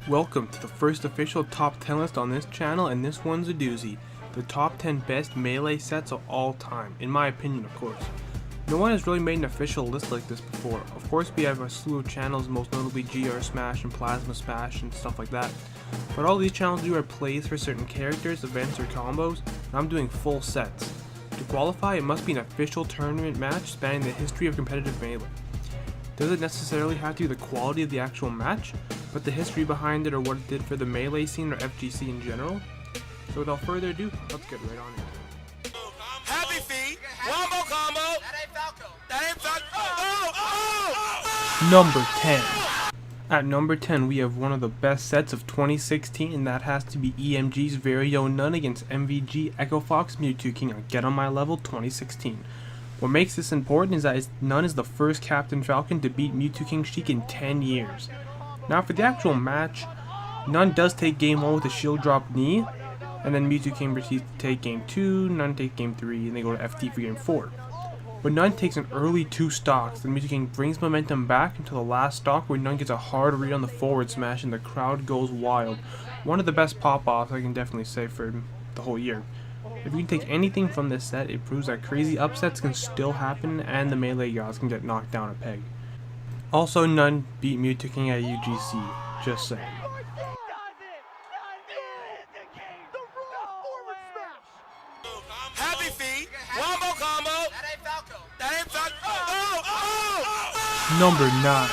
Welcome to the first official top 10 list on this channel, and this one's a doozy. The top 10 best melee sets of all time, in my opinion of course. No one has really made an official list like this before. Of course we have a slew of channels, most notably GR Smash and Plasma Smash and stuff like that. But all these channels do are plays for certain characters, events, or combos, and I'm doing full sets. To qualify, it must be an official tournament match spanning the history of competitive melee. Doesn't necessarily have to be the quality of the actual match, but the history behind it or what it did for the melee scene or FGC in general. So without further ado, let's get right on it. Happy feet, WOMBO combo. That ain't Falco. That ain't Falco. Number 10. At number 10, we have one of the best sets of 2016, and that has to be EMG's very own Nun against MVG Echo Fox Mewtwo King on Get On My Level 2016. What makes this important is that Nun is the first Captain Falcon to beat Mewtwo King Sheik in 10 years. Now for the actual match, Nun does take game 1 with a shield drop knee, and then Mewtwo King proceeds to take game 2, Nun takes game 3, and they go to FT for game 4. But Nun takes an early 2 stocks, then Mewtwo King brings momentum back until the last stock where Nun gets a hard read on the forward smash and the crowd goes wild. One of the best pop-offs I can definitely say for the whole year. If you can take anything from this set, it proves that crazy upsets can still happen and the melee gods can get knocked down a peg. Also, Nun beat Mewtwo King at UGC, just saying. Happy feet, WOMBO combo. That ain't Falco. That ain't Falco. Number 9.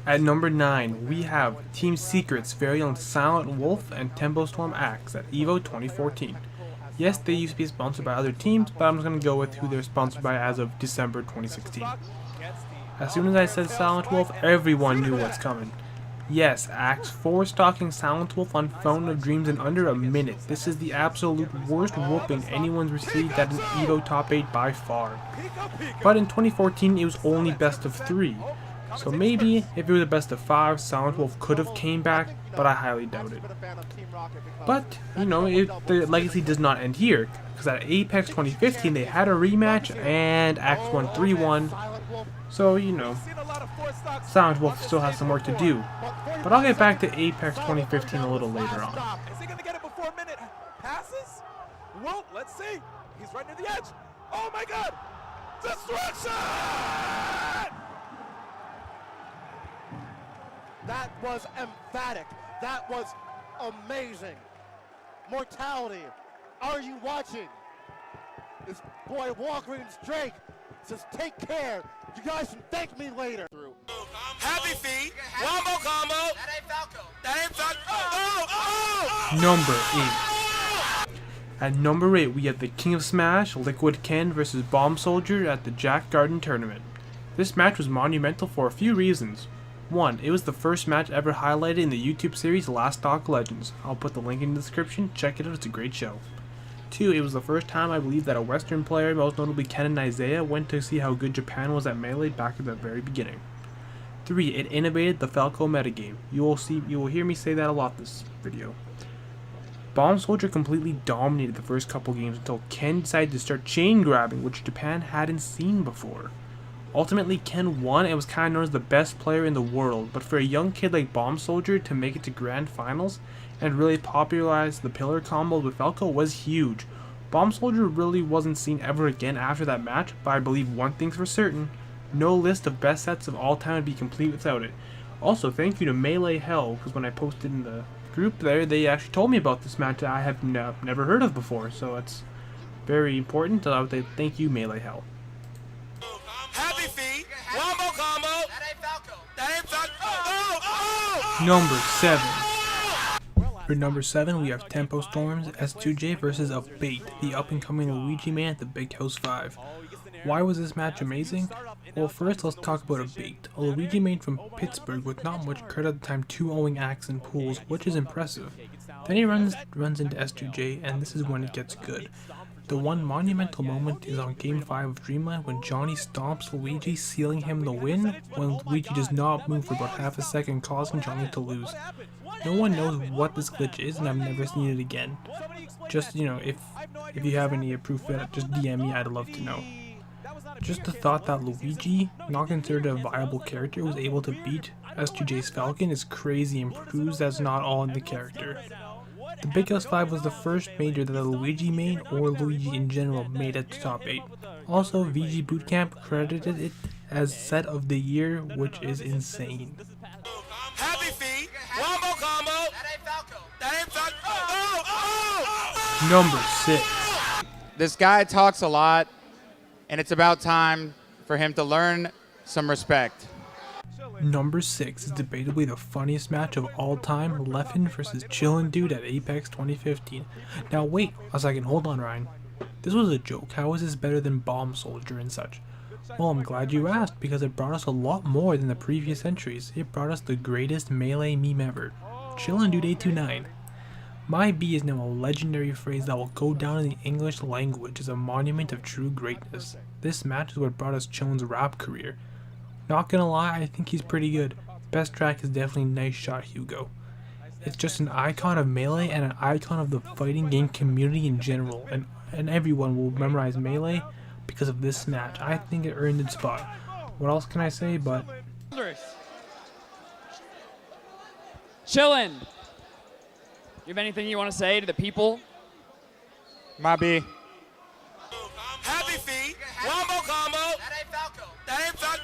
At number 9, we have Team Secret's very own Silent Wolf and Tempo Storm Axe at EVO 2014. Yes, they used to be sponsored by other teams, but I'm just going to go with who they're sponsored by as of December 2016. As soon as I said Silent Wolf, everyone knew what's coming. Yes, Axe 4-stocking Silent Wolf on Fountain of Dreams in under a minute. This is the absolute worst whooping anyone's received at an EVO top 8 by far. But in 2014, it was only best of 3. So maybe, if it was a best of 5, Silent Wolf could have came back, but I highly doubt it. But, you know, the legacy does not end here, because at Apex 2015 they had a rematch, and Axe won 3-1, so, you know, Silent Wolf still has some work to do. But I'll get back to Apex 2015 a little later on. Is he going to get it before a minute passes? Well, let's see. He's right near the edge. Oh my god! Destruction! That was emphatic. That was amazing. Mortality. Are you watching? This boy Walgreens Drake says take care. You guys can thank me later. Happy feet, WOMBO combo. That ain't Falco. That ain't Falco. Number 8. At number 8, we have the King of Smash, Liquid Ken versus Bomb Soldier at the Jack Garden Tournament. This match was monumental for a few reasons. 1. It was the first match ever highlighted in the YouTube series Last Stock Legends. I'll put the link in the description, check it out, it's a great show. 2. It was the first time I believe that a Western player, most notably Ken and Isaiah, went to see how good Japan was at Melee back at the very beginning. 3. It innovated the Falco metagame. You will hear me say that a lot this video. Bomb Soldier completely dominated the first couple games until Ken decided to start chain grabbing, which Japan hadn't seen before. Ultimately, Ken won and was kind of known as the best player in the world, but for a young kid like Bomb Soldier to make it to Grand Finals and really popularize the pillar combo with Falco was huge. Bomb Soldier really wasn't seen ever again after that match, but I believe one thing's for certain, no list of best sets of all time would be complete without it. Also, thank you to Melee Hell, because when I posted in the group there, they actually told me about this match that I have never heard of before, so it's very important, so I would say thank you, Melee Hell. Happy feet, WOMBO combo. That ain't Falco. That ain't Falco. Number 7. For number 7, we have Tempo Storm's S2J versus Abate, the up-and-coming Luigi man at the Big House 5. Why was this match amazing? Well, first let's talk about Abate, a Luigi main from Pittsburgh with not much credit at the time 2-0ing Axe in pools, which is impressive. Then he runs into S2J, and this is when it gets good. The one monumental moment is on Game 5 of Dreamland when Johnny stomps Luigi, sealing him the win, when Luigi does not move for about half a second, causing Johnny to lose. No one knows what this glitch is, and I've never seen it again. Just, you know, if you have any proof of it, just DM me, I'd love to know. Just the thought that Luigi, not considered a viable character, was able to beat S2J's Falcon is crazy and proves that's not all in the character. The Big S5 was the first major that a Luigi main, or Luigi in general, made at the top 8. Also, VG Bootcamp credited it as set of the year, which is insane. Happy feet. Wombo combo. That ain't Falco. That ain't Falco. Number 6. This guy talks a lot, and it's about time for him to learn some respect. Number 6 is debatably the funniest match of all time, Leffen versus ChillinDude at Apex 2015. Now wait a second, hold on Ryan. This was a joke, how is this better than Bomb Soldier and such? Well, I'm glad you asked, because it brought us a lot more than the previous entries. It brought us the greatest melee meme ever, ChillinDude 829. My B is now a legendary phrase that will go down in the English language as a monument of true greatness. This match is what brought us Chillin's rap career. Not gonna lie, I think he's pretty good. Best track is definitely Nice Shot Hugo. It's just an icon of Melee and an icon of the fighting game community in general, and everyone will memorize Melee because of this match. I think it earned its spot. What else can I say but... Chillin, you have anything you want to say to the people? My B. Happy feet. Wombo combo. That ain't Falco. That ain't Falco.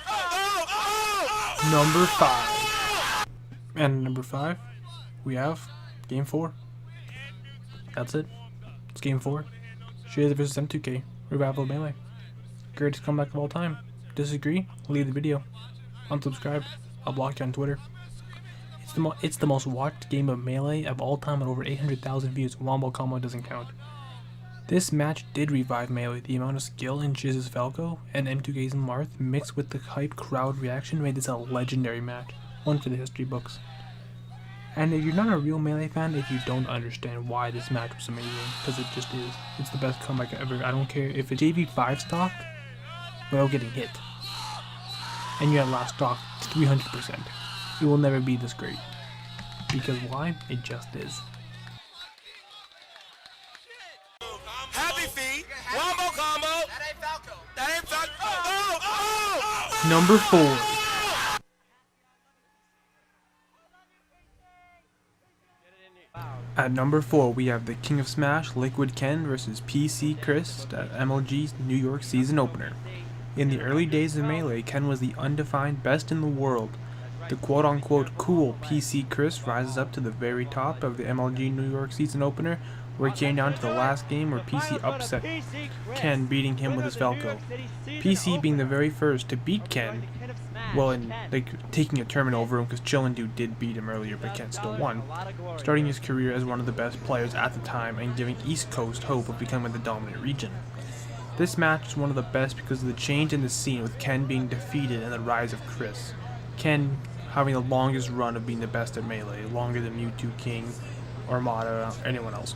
Number 5. And number 5, we have Game 4. That's it. It's Game 4. Shades vs M2K. Revival of Melee. Greatest comeback of all time. Disagree? Leave the video. Unsubscribe. I'll block you on Twitter. It's the most watched game of Melee of all time at over 800,000 views. Wombo combo doesn't count. This match did revive Melee. The amount of skill in Shiz's Falco and M2K's Marth mixed with the hype crowd reaction made this a legendary match. One for the history books. And if you're not a real Melee fan, if you don't understand why this match was amazing, because it just is. It's the best comeback ever. I don't care if it's JV5 stock without getting hit. And you have last stock 300%. It will never be this great. Because why? It just is. Happy feet. Wombo combo. That ain't Falco. That ain't Falco. Number 4. At number 4, we have the King of Smash, Liquid Ken versus PC Chris at MLG's New York season opener. In the early days of Melee, Ken was the undefined best in the world. The quote-unquote cool PC Chris rises up to the very top of the MLG New York season opener, where it came down to the last game where PC upset Ken, beating him with his Falco. PC being the very first to beat Ken, well, and taking a tournament over him because ChillinDude did beat him earlier, but Ken still won, starting his career as one of the best players at the time and giving East Coast hope of becoming the dominant region. This match is one of the best because of the change in the scene with Ken being defeated and the rise of Chris. Ken having the longest run of being the best at Melee, longer than Mewtwo King, Armada, or anyone else.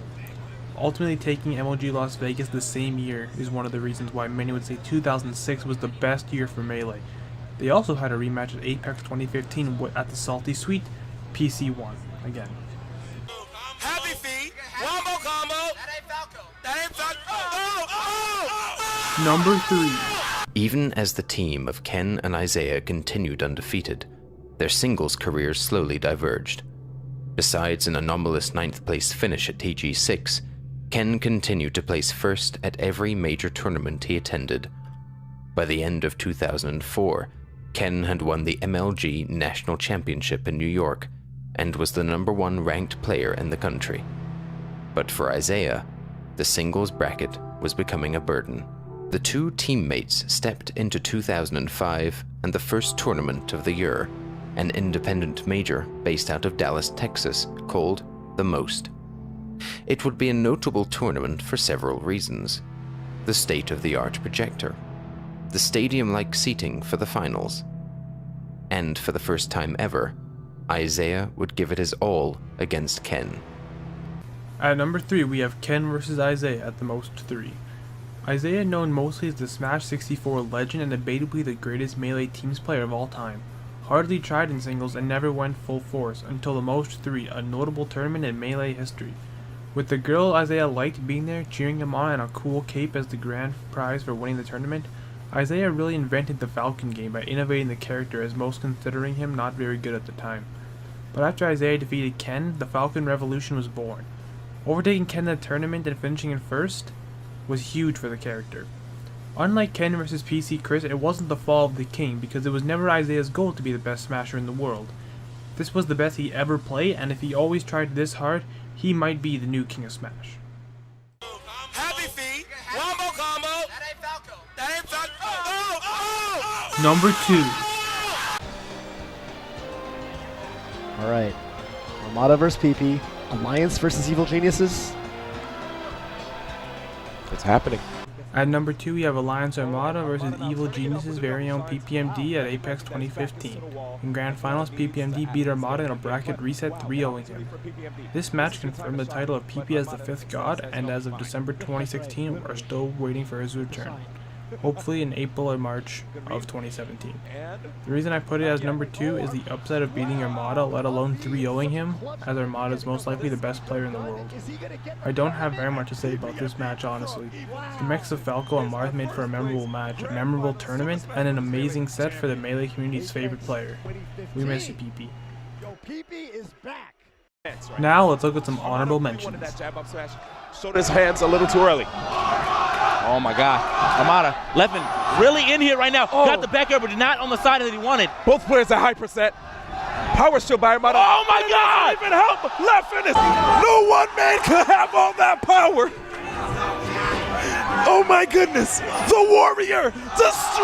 Ultimately taking MLG Las Vegas the same year is one of the reasons why many would say 2006 was the best year for Melee. They also had a rematch at Apex 2015 at the Salty Suite. PC won again. Happy feet. Wombo combo. That ain't Falco. That ain't Falco. Number 3. Even as the team of Ken and Isaiah continued undefeated, their singles careers slowly diverged. Besides an anomalous 9th place finish at TG6, Ken continued to place first at every major tournament he attended. By the end of 2004, Ken had won the MLG National Championship in New York and was the #1 ranked player in the country. But for Isaiah, the singles bracket was becoming a burden. The two teammates stepped into 2005 and the first tournament of the year, an independent major based out of Dallas, Texas, called The Most. It would be a notable tournament for several reasons. The state-of-the-art projector, the stadium-like seating for the finals, and for the first time ever, Isaiah would give it his all against Ken. At number 3, we have Ken versus Isaiah at the Most 3. Isaiah, known mostly as the Smash 64 legend and debatably the greatest Melee teams player of all time, hardly tried in singles and never went full force until the Most 3, a notable tournament in Melee history. With the girl Isaiah liked being there, cheering him on, and a cool cape as the grand prize for winning the tournament, Isaiah really invented the Falcon game by innovating the character, as most considering him not very good at the time. But after Isaiah defeated Ken, the Falcon Revolution was born. Overtaking Ken in the tournament and finishing in first was huge for the character. Unlike Ken vs PC Chris, it wasn't the fall of the king, because it was never Isaiah's goal to be the best smasher in the world. This was the best he ever played, and if he always tried this hard, he might be the new king of Smash. Happy feet. WOMBO combo. That ain't Falco. That ain't Falco. Oh! Number 2. All right. Armada versus PP. Alliance versus Evil Geniuses. It's happening. At number 2, we have Alliance Armada versus Evil Geniuses' very own PPMD at Apex 2015. In Grand Finals, PPMD beat Armada in a bracket reset 3-0ing him. This match confirmed the title of PP as the 5th god, and as of December 2016, we're still waiting for his return. Hopefully in April or March of 2017. The reason I put it as number 2 is the upset of beating Armada, let alone 3-0ing him, as Armada is most likely the best player in the world. I don't have very much to say about this match, honestly. The mix of Falco and Marth made for a memorable match, a memorable tournament, and an amazing set for the Melee community's favorite player. We miss you, PP. PP is back. Now let's look at some honorable mentions. Showed his hands a little too early. Oh my God, Armada, Leffen really in here right now. Got the back air, but not on the side that he wanted. Both players at high percent. Power still by Armada. Oh my God! Even help. Leffen is. No one man could have all that power. Oh my goodness. The warrior. Destruction.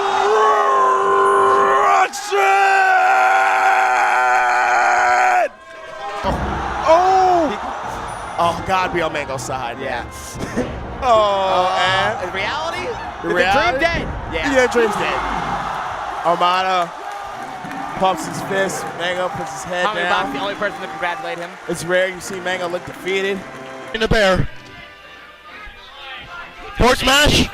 Oh, God, be on Mango's side. Yeah. In reality? The dream dead? Yeah, dream's dead. Armada pumps his fist. Mango puts his head Hungrybox, down. the only person to congratulate him. It's rare you see Mango look defeated. In the bear. Force smash.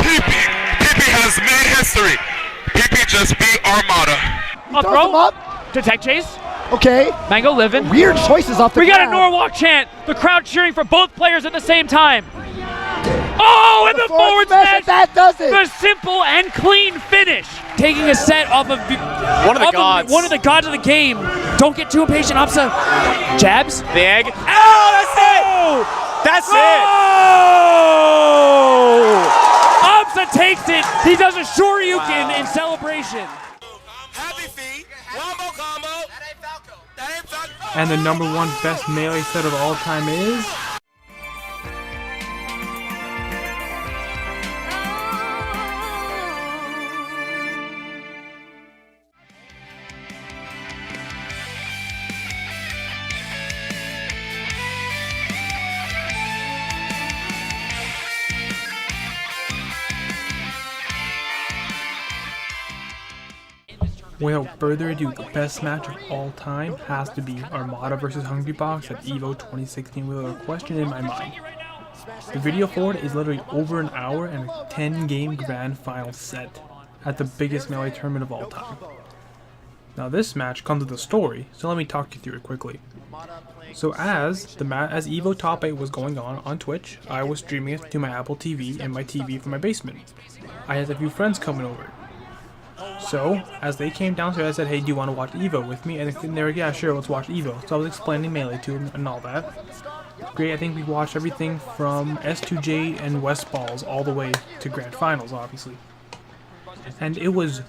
PP has made history. PP just beat Armada. I'll Throws throw him up. Detect chase. Okay. Mango living. Weird choices off the We got a ground. Norwalk chant. The crowd cheering for both players at the same time. Oh, and the forward smash. That does it. The simple and clean finish. Taking a set off of One of the gods. One of the gods of the game. Don't get too impatient, Upsa. Jabs. The egg. Oh, that's it. That's Upsa takes it. He does a Shoryuken in celebration. Happy feet. WOMBO combo. That ain't Falco. That ain't Falco. And the number 1 best Melee set of all time is... Without further ado, the best match of all time has to be Armada vs Hungrybox at EVO 2016 without a question in my mind. The video for it is literally over an hour and a 10-game grand final set at the biggest Melee tournament of all time. Now this match comes with a story, so let me talk you through it quickly. So as EVO Top 8 was going on Twitch, I was streaming it to my Apple TV and my TV from my basement. I had a few friends coming over. So, as they came downstairs, I said, hey, do you want to watch EVO with me? And they were like, yeah, sure, let's watch EVO. So I was explaining Melee to them and all that. Great, I think we watched everything from S2J and West Balls all the way to Grand Finals, obviously. And it was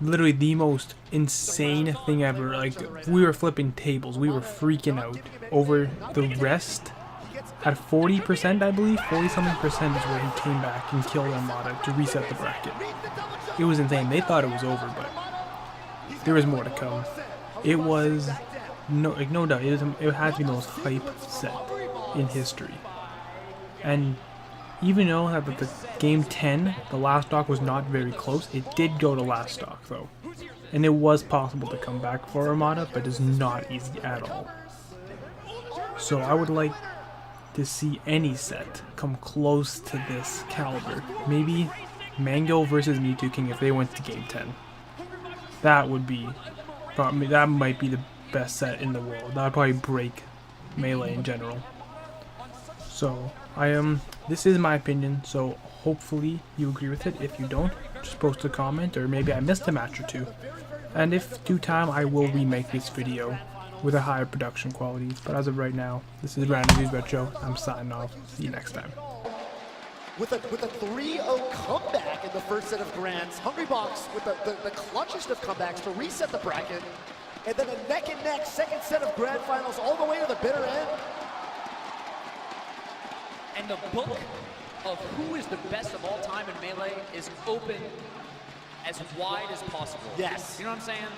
literally the most insane thing ever. Like, we were flipping tables. We were freaking out over the rest. At 40%, I believe, 40-something percent is where he came back and killed Armada to reset the bracket. It was insane. They thought it was over, but there was more to come. It was no doubt. It had to be the most hype set in history. And even though that the game 10, the last stock was not very close, it did go to last stock though, and it was possible to come back for Armada, but it's not easy at all. So I would like to see any set come close to this caliber. Maybe Mango versus Mewtwo King if they went to game 10. That would be, that might be the best set in the world. That would probably break Melee in general. So this is my opinion, so hopefully you agree with it. If you don't, just post a comment, or maybe I missed a match or two. And if due time, I will remake this video with a higher production quality. But as of right now, this is Random Views Retro. I'm signing off. See you next time. With a 3-0 comeback in the first set of grands, Hungrybox with the clutchest of comebacks to reset the bracket, and then a neck-and-neck second set of grand finals all the way to the bitter end. And the book of who is the best of all time in Melee is open as wide as possible. Yes. You know what I'm saying?